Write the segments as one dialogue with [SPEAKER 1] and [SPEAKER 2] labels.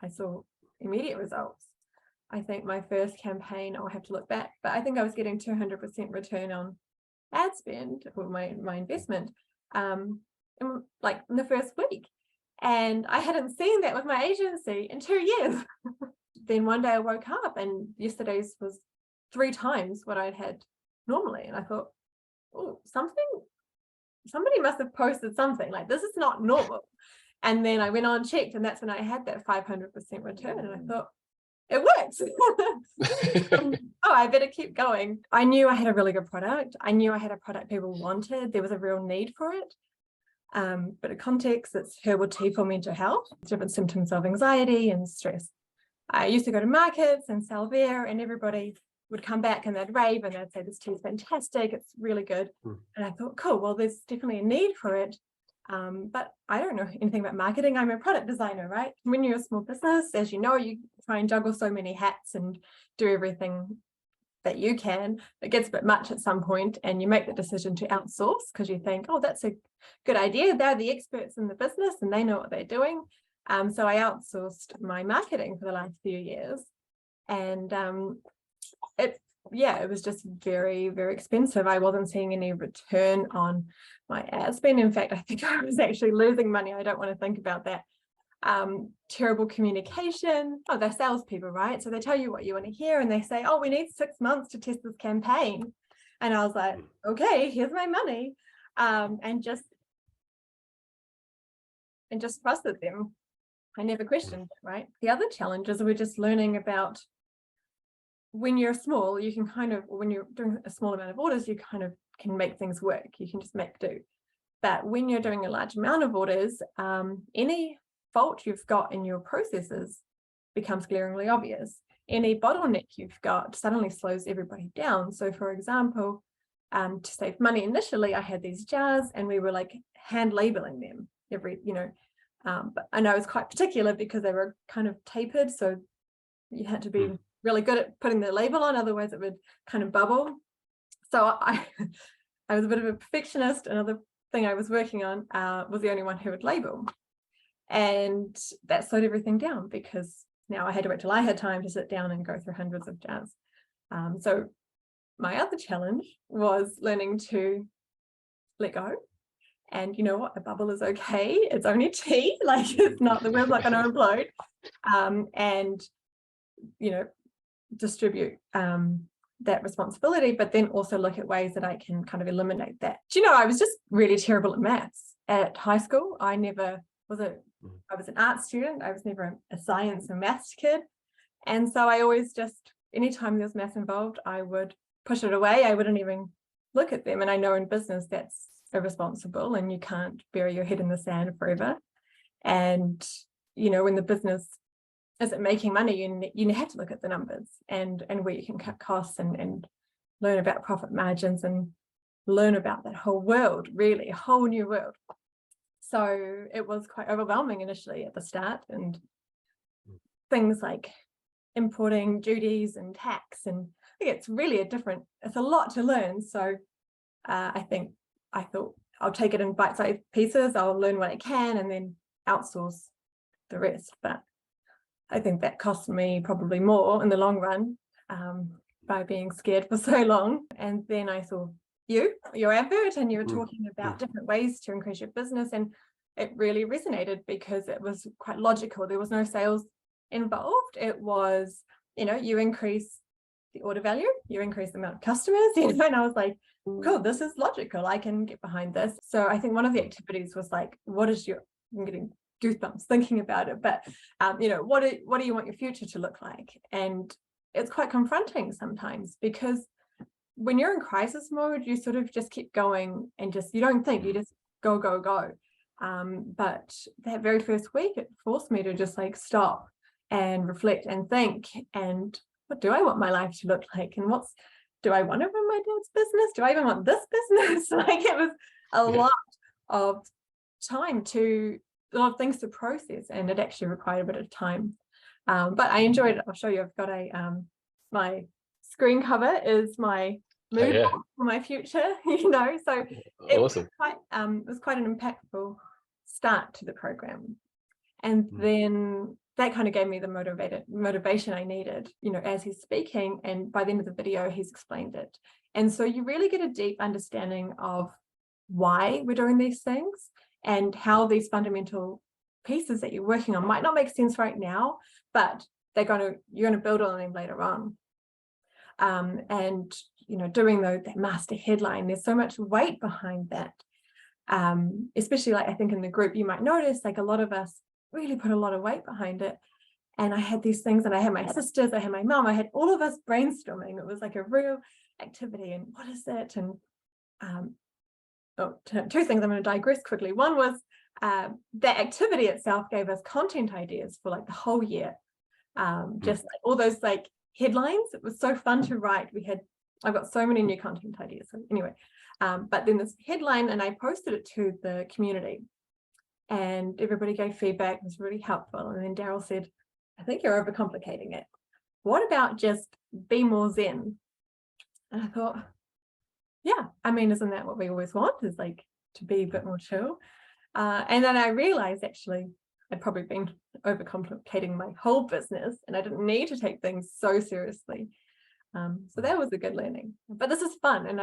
[SPEAKER 1] I saw immediate results. I think my first campaign, I'll have to look back, but I think I was getting 200% return on ad spend, or my investment, in the first week. And I hadn't seen that with my agency in 2 years. Then one day I woke up and yesterday's was 3 times what I'd had normally. And I thought, oh, somebody must have posted something, like this is not normal. And then I went on, checked, and that's when I had that 500% return. And I thought, it works. Oh, I better keep going. I knew I had a really good product. I knew I had a product people wanted. There was a real need for it. But in context, it's herbal tea for mental health, different symptoms of anxiety and stress. I used to go to markets and sell there, and everybody would come back and they'd rave and they'd say, this tea is fantastic, it's really good. And I thought, cool, well, there's definitely a need for it. But I don't know anything about marketing. I'm a product designer, right? When you're a small business, as you know, you try and juggle so many hats and do everything that you can. It gets a bit much at some point, and you make the decision to outsource because you think, oh, that's a good idea. They're the experts in the business and they know what they're doing. So I outsourced my marketing for the last few years, and it was just very, very expensive. I wasn't seeing any return on my ad spend. In fact, I think I was actually losing money. I don't want to think about that. Terrible communication. Oh, they're salespeople, right? So they tell you what you want to hear, and they say, oh, we need 6 months to test this campaign. And I was like, okay, here's my money. And just trusted them. I never questioned it, right? The other challenges we're just learning about. When you're small, you can when you're doing a small amount of orders, you kind of can make things work. You can just make do. But when you're doing a large amount of orders, any fault you've got in your processes becomes glaringly obvious. Any bottleneck you've got suddenly slows everybody down. So for example, to save money initially, I had these jars and we were like hand labeling them but I know I was quite particular because they were kind of tapered. So you had to be really good at putting the label on, otherwise it would kind of bubble. So I was a bit of a perfectionist. Another thing I was working on was the only one who would label. And that slowed everything down because now I had to wait till I had time to sit down and go through hundreds of jars. So my other challenge was learning to let go. And you know what? A bubble is okay. It's only tea. Like, it's not, the world's not going to implode. And, distribute that responsibility, but then also look at ways that I can kind of eliminate that. I was just really terrible at maths at high school. I was an art student. I was never a science and maths kid. And so I always anytime there was maths involved, I would push it away. I wouldn't even look at them. And I know in business that's irresponsible and you can't bury your head in the sand forever. And, when the business isn't making money, you have to look at the numbers and where you can cut costs and learn about profit margins and learn about that whole world, really a whole new world. So it was quite overwhelming initially at the start, and things like importing duties and tax, and I think it's a lot to learn. So I thought I'll take it in bite-sized pieces. I'll learn what I can and then outsource the rest. But I think that cost me probably more in the long run by being scared for so long. And then I saw your advert, and you were talking about different ways to increase your business. And it really resonated because it was quite logical. There was no sales involved. It was, you increase the order value, you increase the amount of customers, and I was like, cool, this is logical. I can get behind this. So I think one of the activities was like, I'm getting goosebumps thinking about it, but what do you want your future to look like? And it's quite confronting sometimes, because when you're in crisis mode, you sort of just keep going and you don't think, you just go. But that very first week, it forced me to just like stop and reflect and think, and what do I want my life to look like? And do I want to run my dad's business? Do I even want this business? Like, it was a lot of time a lot of things to process, and it actually required a bit of time. But I enjoyed it. I'll show you. I've got my screen cover is my mood for my future, so it
[SPEAKER 2] awesome.
[SPEAKER 1] was quite an impactful start to the program. And then that kind of gave me the motivation I needed, as he's speaking. And by the end of the video, he's explained it. And so you really get a deep understanding of why we're doing these things and how these fundamental pieces that you're working on might not make sense right now, but you're going to build on them later on. And doing that master headline, there's so much weight behind that. Especially I think in the group, you might notice a lot of us really put a lot of weight behind it. And I had these things, and I had my sisters, I had my mom, I had all of us brainstorming. It was a real activity. And what is it? And two things I'm going to digress quickly. One was that activity itself gave us content ideas for the whole year. Just all those headlines. It was so fun to write. I've got so many new content ideas. So anyway, but then this headline, and I posted it to the community, and everybody gave feedback. It was really helpful. And then Daryl said, I think you're overcomplicating it. What about just be more zen? And I thought, yeah, isn't that what we always want, is to be a bit more chill? And then I realized actually I'd probably been overcomplicating my whole business, and I didn't need to take things so seriously. So that was a good learning. But this is fun, and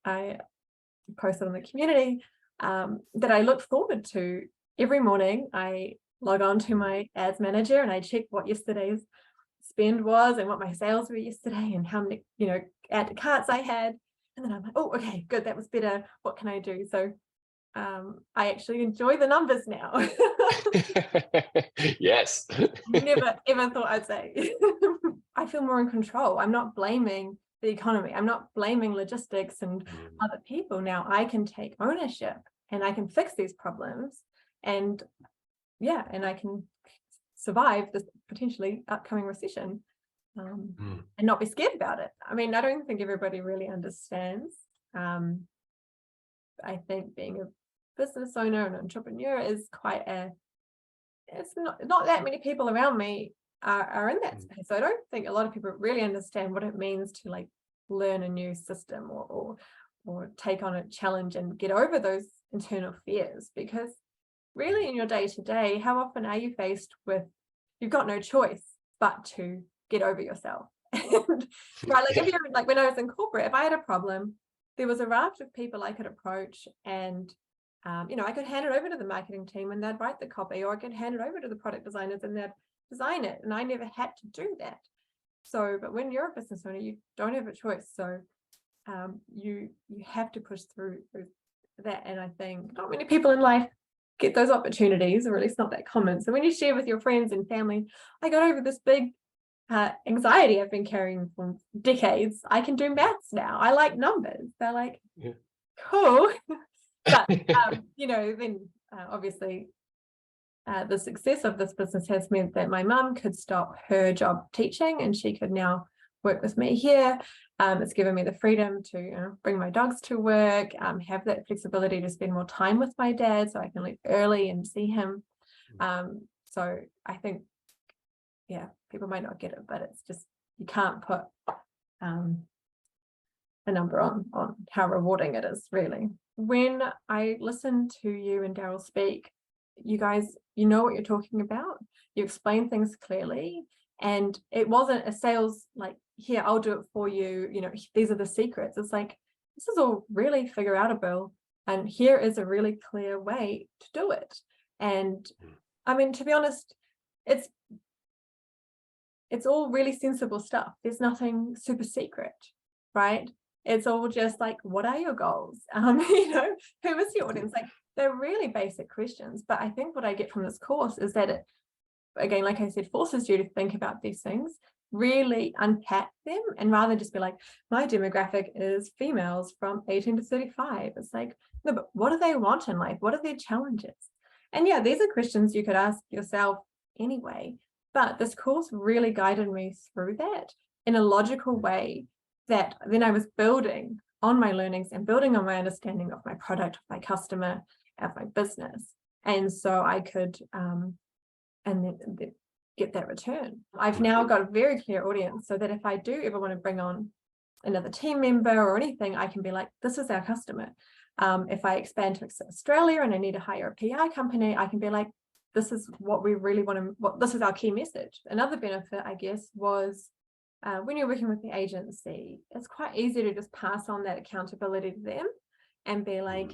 [SPEAKER 1] I posted on the community that I look forward to every morning. I log on to my ads manager and I check what yesterday's spend was and what my sales were yesterday and how many add to carts I had, and then I'm like, oh, okay, good, that was better, what can I do? So I actually enjoy the numbers now.
[SPEAKER 2] Yes.
[SPEAKER 1] Never ever thought I'd say. I feel more in control. I'm not blaming the economy. I'm not blaming logistics and other people. Now I can take ownership and I can fix these problems, and I can survive this potentially upcoming recession, and not be scared about it. I don't think everybody really understands. I think being a business owner and entrepreneur is it's not that many people around me are in that space. So I don't think a lot of people really understand what it means to learn a new system or take on a challenge and get over those internal fears. Because really in your day-to-day, how often are you faced with, you've got no choice but to get over yourself? And right, if you're when I was in corporate, if I had a problem, there was a raft of people I could approach, and I could hand it over to the marketing team and they'd write the copy, or I could hand it over to the product designers and they'd design it, and I never had to do that. So, but when you're a business owner, you don't have a choice. So you have to push through that. And I think not many people in life get those opportunities, or at least not that common. So when you share with your friends and family, I got over this big anxiety I've been carrying for decades. I can do maths now. I like numbers. They're like, cool. But then obviously the success of this business has meant that my mum could stop her job teaching and she could now work with me here. It's given me the freedom to bring my dogs to work, have that flexibility to spend more time with my dad so I can leave early and see him. So I think, people might not get it, but it's just, you can't put a number on how rewarding it is, really. When I listen to you and Daryl speak, you guys, you know what you're talking about. You explain things clearly, and it wasn't a sales here, I'll do it for you. These are the secrets. It's this is all really figure outable, and here is a really clear way to do it. And to be honest, it's all really sensible stuff. There's nothing super secret, right? It's all just what are your goals? Who is your audience? They're really basic questions. But I think what I get from this course is that it, again, like I said, forces you to think about these things, really unpack them, and rather than just be my demographic is females from 18 to 35. It's no, but what do they want in life? What are their challenges? And these are questions you could ask yourself anyway. But this course really guided me through that in a logical way, that then I was building on my learnings and building on my understanding of my product, of my customer, of my business. And so I could and then get that return. I've now got a very clear audience, so that if I do ever want to bring on another team member or anything, I can be this is our customer. If I expand to Australia and I need to hire a PR company, I can be this is what we really want to, this is our key message. Another benefit, I guess, was when you're working with the agency, it's quite easy to just pass on that accountability to them and be like,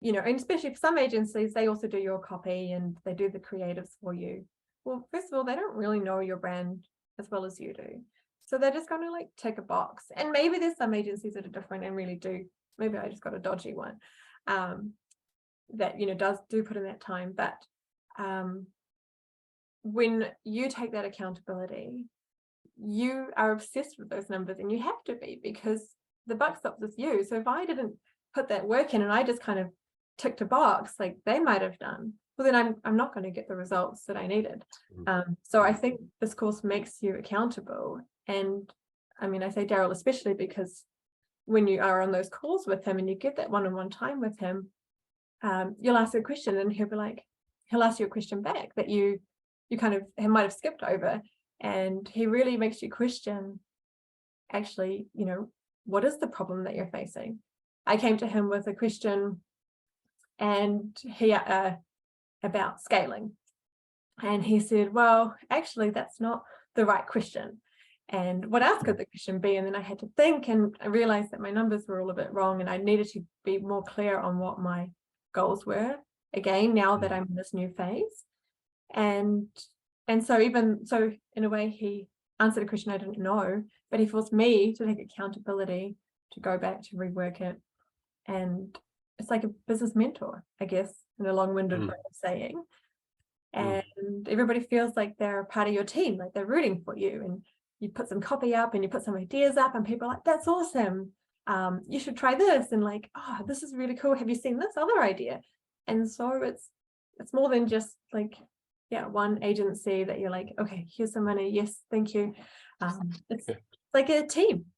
[SPEAKER 1] you know, and especially for some agencies, they also do your copy and they do the creatives for you. Well, first of all, they don't really know your brand as well as you do. So they're just going to like tick a box. And maybe there's some agencies that are different and really do. Maybe I just got a dodgy one that, you know, do put in that time. But when you take that accountability, you are obsessed with those numbers, and you have to be, because the buck stops with you. So if I didn't put that work in and I just kind of ticked a box like they might have done, well, then I'm not going to get the results that I needed. So I think this course makes you accountable. And I mean, I say Daryl especially, because when you are on those calls with him and you get that one-on-one time with him, you'll ask a question and he'll ask you a question back that you kind of might have skipped over. And he really makes you question, actually, you know, what is the problem that you're facing? I came to him with a question and he about scaling. And he said, well, actually, that's not the right question. And what else could the question be? And then I had to think, and I realized that my numbers were all a bit wrong, and I needed to be more clear on what my goals were, again, now that I'm in this new phase. And so in a way, he answered a question I didn't know, but he forced me to take accountability, to go back, to rework it. And it's like a business mentor, I guess, in a long-winded way of saying. And everybody feels like they're part of your team, like they're rooting for you. And you put some copy up and you put some ideas up and people are like, that's awesome. You should try this. And like, oh, this is really cool. Have you seen this other idea? And so it's more than just like, yeah, one agency that you're like, okay, here's some money. Yes, thank you. It's like a team.